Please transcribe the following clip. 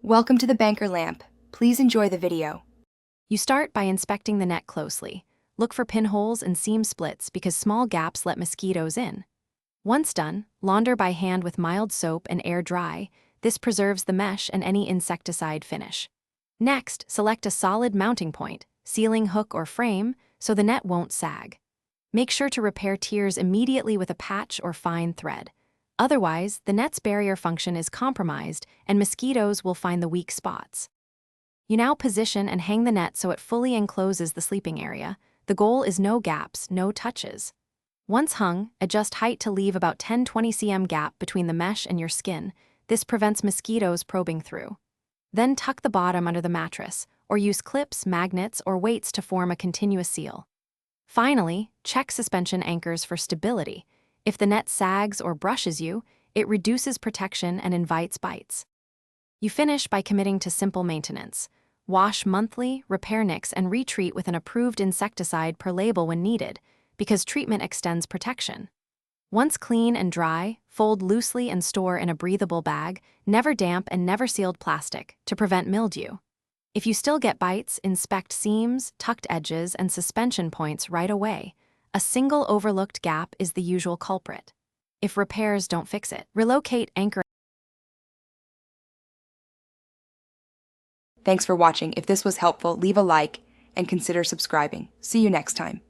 Welcome to the Banker Lamp. Please enjoy the video. You start by inspecting the net closely. Look for pinholes and seam splits because small gaps let mosquitoes in. Once done, launder by hand with mild soap and air dry. This preserves the mesh and any insecticide finish. Next, select a solid mounting point, ceiling hook or frame, so the net won't sag. Make sure to repair tears immediately with a patch or fine thread. Otherwise, the net's barrier function is compromised and mosquitoes will find the weak spots. You now position and hang the net so it fully encloses the sleeping area. The goal is no gaps, no touches. Once hung, adjust height to leave about 10-20 cm gap between the mesh and your skin. This prevents mosquitoes probing through. Then tuck the bottom under the mattress, or use clips, magnets, or weights to form a continuous seal. Finally, check suspension anchors for stability. If the net sags or brushes you, it reduces protection and invites bites. You finish by committing to simple maintenance. Wash monthly, repair nicks, and retreat with an approved insecticide per label when needed, because treatment extends protection. Once clean and dry, fold loosely and store in a breathable bag, never damp and never sealed plastic, to prevent mildew. If you still get bites, inspect seams, tucked edges, and suspension points right away. A single overlooked gap is the usual culprit. If repairs don't fix it, relocate anchor. Thanks for watching. If this was helpful, leave a like and consider subscribing. See you next time.